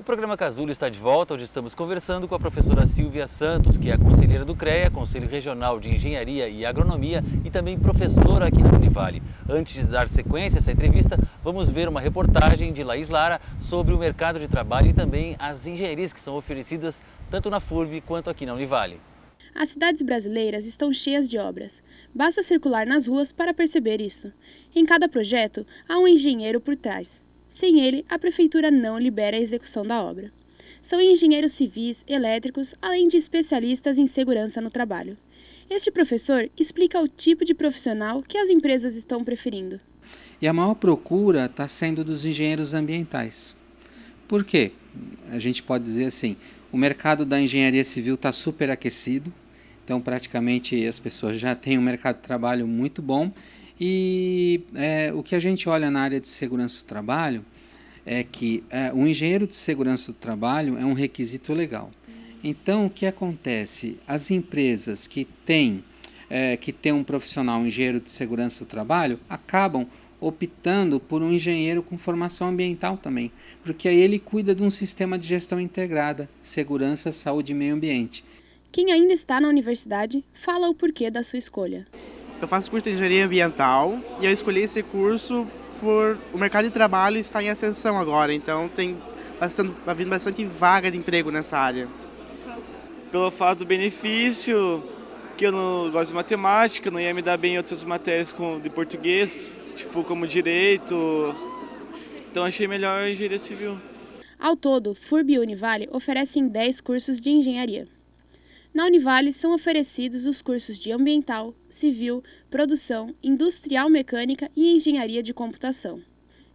programa Casulo está de volta, onde estamos conversando com a professora Silvia Santos, que é a conselheira do CREA, Conselho Regional de Engenharia e Agronomia, e também professora aqui na Univale. Antes de dar sequência a essa entrevista, vamos ver uma reportagem de Laís Lara sobre o mercado de trabalho e também as engenharias que são oferecidas tanto na FURB quanto aqui na Univale. As cidades brasileiras estão cheias de obras. Basta circular nas ruas para perceber isso. Em cada projeto, há um engenheiro por trás. Sem ele, a prefeitura não libera a execução da obra. São engenheiros civis, elétricos, além de especialistas em segurança no trabalho. Este professor explica o tipo de profissional que as empresas estão preferindo. E a maior procura está sendo dos engenheiros ambientais. Por quê? A gente pode dizer assim, o mercado da engenharia civil está superaquecido, então praticamente as pessoas já têm um mercado de trabalho muito bom. E o que a gente olha na área de segurança do trabalho é que o engenheiro de segurança do trabalho é um requisito legal. Então, o que acontece? As empresas que têm um profissional, um engenheiro de segurança do trabalho, acabam optando por um engenheiro com formação ambiental também, porque aí ele cuida de um sistema de gestão integrada, segurança, saúde e meio ambiente. Quem ainda está na universidade fala o porquê da sua escolha. Eu faço curso de engenharia ambiental e eu escolhi esse curso por o mercado de trabalho está em ascensão agora, então tá vindo bastante vaga de emprego nessa área. Pelo fato do benefício, que eu não gosto de matemática, não ia me dar bem em outras matérias de português, tipo como direito, então achei melhor a engenharia civil. Ao todo, FURB e Univale oferecem 10 cursos de engenharia. Na Univale são oferecidos os cursos de Ambiental, Civil, Produção, Industrial Mecânica e Engenharia de Computação.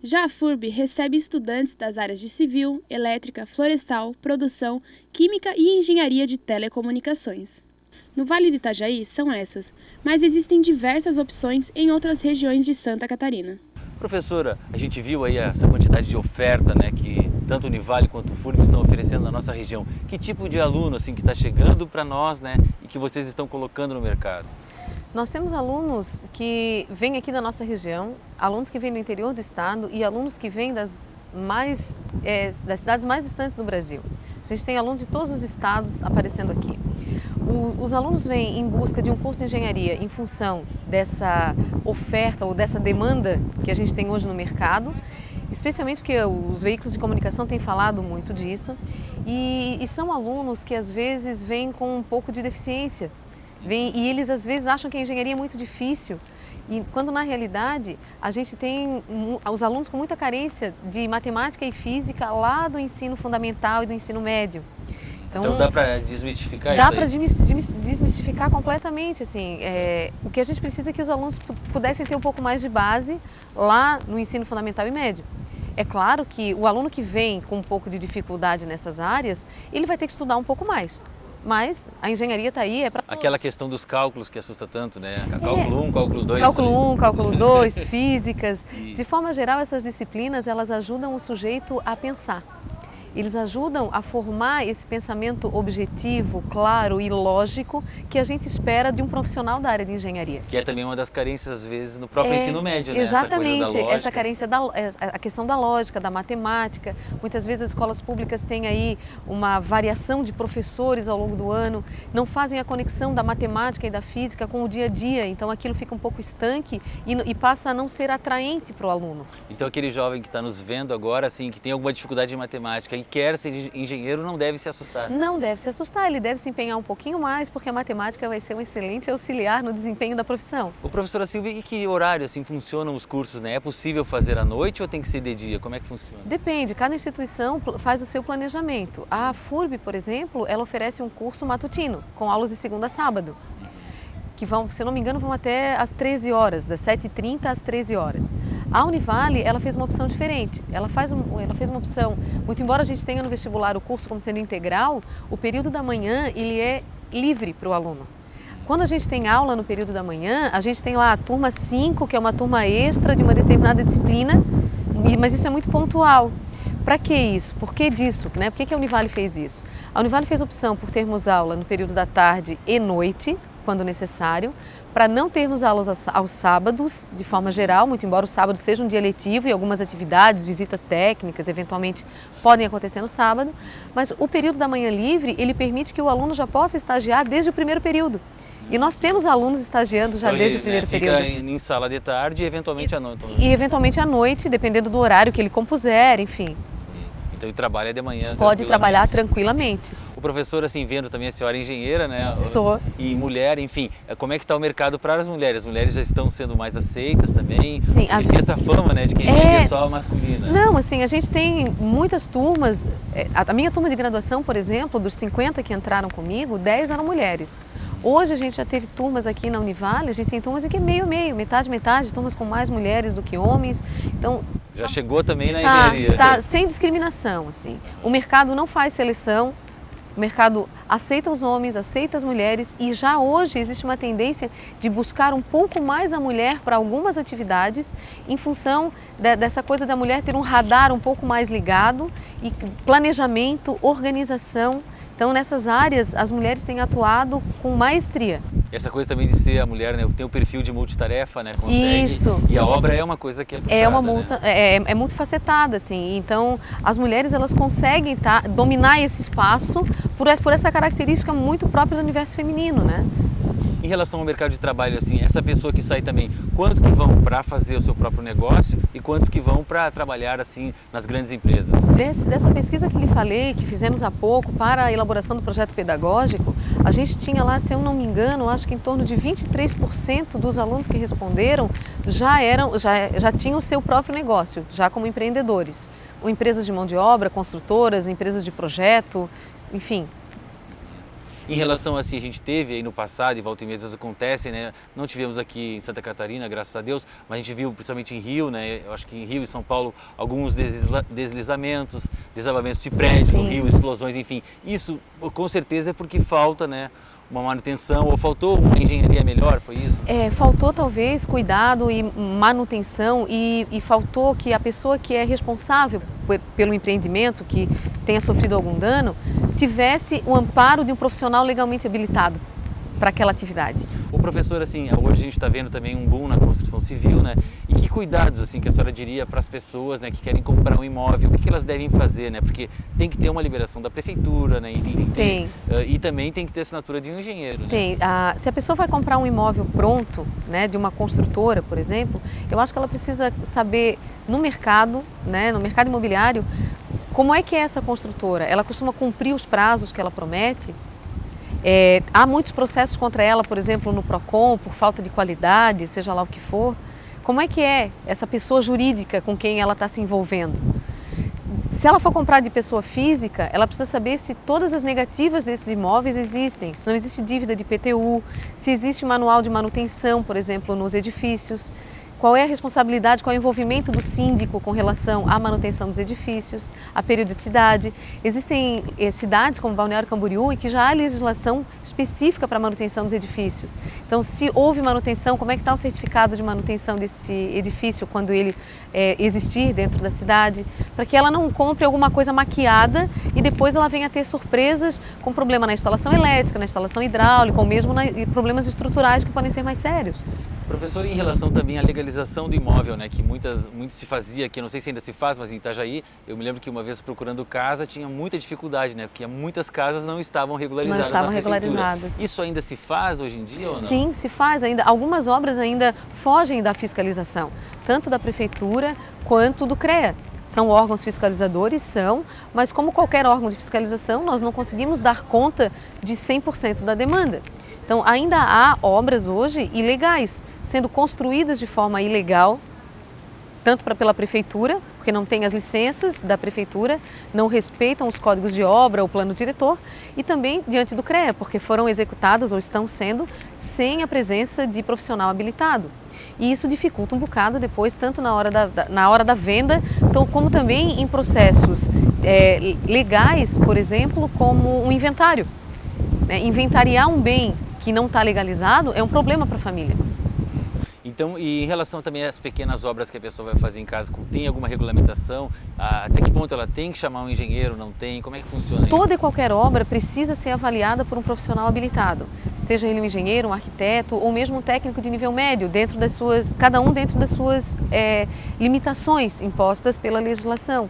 Já a FURB recebe estudantes das áreas de Civil, Elétrica, Florestal, Produção, Química e Engenharia de Telecomunicações. No Vale do Itajaí são essas, mas existem diversas opções em outras regiões de Santa Catarina. Professora, a gente viu aí essa quantidade de oferta, né, que tanto o Univale quanto o FURB estão oferecendo na nossa região. Que tipo de aluno assim, que está chegando para nós, né, e que vocês estão colocando no mercado? Nós temos alunos que vêm aqui da nossa região, alunos que vêm do interior do estado e alunos que vêm das cidades mais distantes do Brasil. A gente tem alunos de todos os estados aparecendo aqui. Os alunos vêm em busca de um curso de engenharia em função dessa oferta ou dessa demanda que a gente tem hoje no mercado, especialmente porque os veículos de comunicação têm falado muito disso, e são alunos que às vezes vêm com um pouco de deficiência, e eles às vezes acham que a engenharia é muito difícil, e quando na realidade a gente tem os alunos com muita carência de matemática e física lá do ensino fundamental e do ensino médio. Então dá para desmistificar isso aí? Dá para desmistificar completamente. Assim, o que a gente precisa é que os alunos pudessem ter um pouco mais de base lá no ensino fundamental e médio. É claro que o aluno que vem com um pouco de dificuldade nessas áreas, ele vai ter que estudar um pouco mais. Mas a engenharia está aí, é para todos. Aquela questão dos cálculos que assusta tanto, né? Cálculo 1, cálculo 2. Cálculo 1, cálculo 2, físicas. De forma geral, essas disciplinas, elas ajudam o sujeito a pensar. Eles ajudam a formar esse pensamento objetivo, claro e lógico que a gente espera de um profissional da área de engenharia. Que é também uma das carências, às vezes, no próprio ensino médio, né? Exatamente, essa carência a questão da lógica, da matemática. Muitas vezes as escolas públicas têm aí uma variação de professores ao longo do ano, não fazem a conexão da matemática e da física com o dia a dia, então aquilo fica um pouco estanque e passa a não ser atraente para o aluno. Então aquele jovem que está nos vendo agora, assim, que tem alguma dificuldade em matemática e quer ser engenheiro, não deve se assustar. Não deve se assustar, ele deve se empenhar um pouquinho mais, porque a matemática vai ser um excelente auxiliar no desempenho da profissão. Ô, professora Silvia, e que horário assim funcionam os cursos, né? É possível fazer à noite ou tem que ser de dia? Como é que funciona? Depende, cada instituição faz o seu planejamento. A FURB, por exemplo, ela oferece um curso matutino, com aulas de segunda a sábado, que vão, se eu não me engano, vão até às 13 horas, das 7h30 às 13 horas. A Univale, ela fez uma opção diferente. Ela fez uma opção, muito embora a gente tenha no vestibular o curso como sendo integral, o período da manhã ele é livre para o aluno. Quando a gente tem aula no período da manhã, a gente tem lá a turma 5, que é uma turma extra de uma determinada disciplina, mas isso é muito pontual. Para que isso? Por que disso? Por que a Univale fez isso? A Univale fez opção por termos aula no período da tarde e noite, quando necessário, para não termos aulas aos sábados, de forma geral, muito embora o sábado seja um dia letivo e algumas atividades, visitas técnicas, eventualmente podem acontecer no sábado, mas o período da manhã livre, ele permite que o aluno já possa estagiar desde o primeiro período. E nós temos alunos estagiando já Então, desde ele, o primeiro fica período. em sala de tarde e eventualmente à noite. E eventualmente à noite, dependendo do horário que ele compuser, enfim. Então ele trabalha de manhã. Pode trabalhar tranquilamente. O professor, assim, vendo também a senhora é engenheira, né? Sou. E mulher, enfim, como é que está o mercado para as mulheres? As mulheres já estão sendo mais aceitas também? Sim. Porque tem essa fama, né, de que a engenharia é só masculina. Não, assim, a gente tem muitas turmas. A minha turma de graduação, por exemplo, dos 50 que entraram comigo, 10 eram mulheres. Hoje a gente já teve turmas aqui na Univale, a gente tem turmas em que é meio, metade, turmas com mais mulheres do que homens. Então, já chegou também na engenharia. Tá, sem discriminação, assim. O mercado não faz seleção, o mercado aceita os homens, aceita as mulheres e já hoje existe uma tendência de buscar um pouco mais a mulher para algumas atividades em função dessa coisa da mulher ter um radar um pouco mais ligado e planejamento, organização. Então, nessas áreas, as mulheres têm atuado com maestria. Essa coisa também de ser a mulher, né, tem o perfil de multitarefa, né, consegue. Isso. E a obra é uma coisa que é puxada, é uma multa, né? é multifacetada, assim. Então, as mulheres elas conseguem dominar esse espaço por essa característica muito própria do universo feminino, né? Em relação ao mercado de trabalho, assim, essa pessoa que sai também, quantos que vão para fazer o seu próprio negócio e quantos que vão para trabalhar assim nas grandes empresas? Dessa pesquisa que lhe falei, que fizemos há pouco para a elaboração do projeto pedagógico, a gente tinha lá, se eu não me engano, acho que em torno de 23% dos alunos que responderam já tinham o seu próprio negócio, já como empreendedores. Ou empresas de mão de obra, construtoras, empresas de projeto, enfim. Em relação assim, a gente teve aí no passado, e volta e meia às acontecem, né? Não tivemos aqui em Santa Catarina, graças a Deus, mas a gente viu principalmente em Rio, né? Eu acho que em Rio e São Paulo, alguns deslizamentos, desabamentos de prédios, no Rio, explosões, enfim. Isso com certeza é porque falta, né, uma manutenção, ou faltou uma engenharia melhor, foi isso? Faltou talvez cuidado e manutenção e faltou que a pessoa que é responsável pelo empreendimento, que tenha sofrido algum dano, tivesse o amparo de um profissional legalmente habilitado para aquela atividade. O professor, assim, hoje a gente está vendo também um boom na construção civil, né? E que cuidados, assim, que a senhora diria para as pessoas, né, que querem comprar um imóvel, o que elas devem fazer, né? Porque tem que ter uma liberação da prefeitura, né? Enfim, e também tem que ter assinatura de um engenheiro, né? Tem. Se a pessoa vai comprar um imóvel pronto, né, de uma construtora, por exemplo, eu acho que ela precisa saber no mercado, né, no mercado imobiliário, como é que é essa construtora. Ela costuma cumprir os prazos que ela promete? Há muitos processos contra ela, por exemplo, no PROCON, por falta de qualidade, seja lá o que for. Como é que é essa pessoa jurídica com quem ela está se envolvendo? Se ela for comprar de pessoa física, ela precisa saber se todas as negativas desses imóveis existem, se não existe dívida de IPTU, se existe manual de manutenção, por exemplo, nos edifícios. Qual é a responsabilidade, qual é o envolvimento do síndico com relação à manutenção dos edifícios, à periodicidade. Existem cidades como Balneário Camboriú em que já há legislação específica para a manutenção dos edifícios. Então, se houve manutenção, como é que está o certificado de manutenção desse edifício quando ele existir dentro da cidade, para que ela não compre alguma coisa maquiada e depois ela venha a ter surpresas com problema na instalação elétrica, na instalação hidráulica ou mesmo problemas estruturais que podem ser mais sérios. Professor, em relação também à legalização do imóvel, né, que muito se fazia aqui, não sei se ainda se faz, mas em Itajaí, eu me lembro que uma vez procurando casa tinha muita dificuldade, né, porque muitas casas não estavam regularizadas. Não estavam regularizadas. Isso ainda se faz hoje em dia ou não? Sim, se faz ainda. Algumas obras ainda fogem da fiscalização, tanto da prefeitura quanto do CREA. São órgãos fiscalizadores, mas como qualquer órgão de fiscalização, nós não conseguimos dar conta de 100% da demanda. Então, ainda há obras hoje ilegais, sendo construídas de forma ilegal, tanto pela prefeitura, porque não tem as licenças da prefeitura, não respeitam os códigos de obra, o plano diretor, e também diante do CREA, porque foram executadas ou estão sendo sem a presença de profissional habilitado. E isso dificulta um bocado depois, tanto na hora da venda, como também em processos legais, por exemplo, como um inventário. Inventariar um bem que não está legalizado é um problema para a família. Então, e em relação também às pequenas obras que a pessoa vai fazer em casa, tem alguma regulamentação? Até que ponto ela tem que chamar um engenheiro, não tem? Como é que funciona isso? Toda e qualquer obra precisa ser avaliada por um profissional habilitado, seja ele um engenheiro, um arquiteto ou mesmo um técnico de nível médio, cada um dentro das suas limitações impostas pela legislação.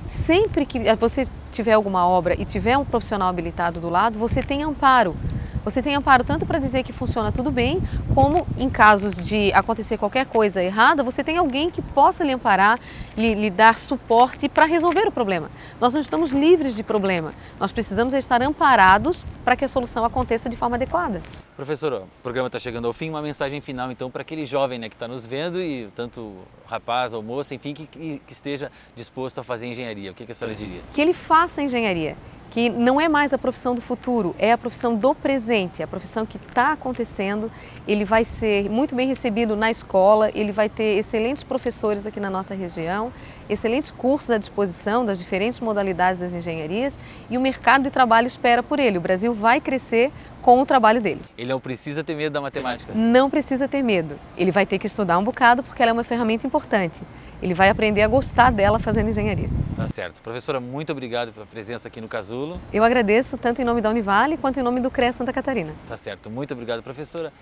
Sempre que você tiver alguma obra e tiver um profissional habilitado do lado, você tem amparo. Você tem amparo tanto para dizer que funciona tudo bem, como em casos de acontecer qualquer coisa errada, você tem alguém que possa lhe amparar, lhe dar suporte para resolver o problema. Nós não estamos livres de problema, nós precisamos estar amparados para que a solução aconteça de forma adequada. Professora, o programa está chegando ao fim, uma mensagem final então para aquele jovem, né, que está nos vendo, e tanto rapaz ou moça, enfim, que esteja disposto a fazer engenharia. O que a senhora diria? Que ele faça engenharia, que não é mais a profissão do futuro, é a profissão do presente, a profissão que está acontecendo. Ele vai ser muito bem recebido na escola, ele vai ter excelentes professores aqui na nossa região, excelentes cursos à disposição das diferentes modalidades das engenharias, e o mercado de trabalho espera por ele. O Brasil vai crescer com o trabalho dele. Ele não precisa ter medo da matemática? Não precisa ter medo. Ele vai ter que estudar um bocado porque ela é uma ferramenta importante. Ele vai aprender a gostar dela fazendo engenharia. Tá certo. Professora, muito obrigado pela presença aqui no Casulo. Eu agradeço tanto em nome da Univale quanto em nome do CREA Santa Catarina. Tá certo. Muito obrigado, professora.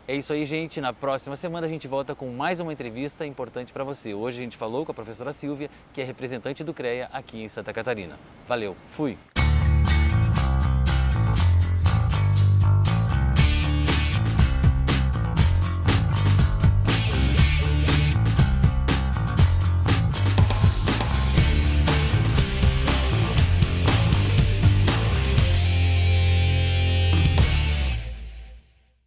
É isso aí, gente. Na próxima semana a gente volta com mais uma entrevista importante para você. Hoje a gente falou com a professora Silvia, que é representante do CREA aqui em Santa Catarina. Valeu, fui!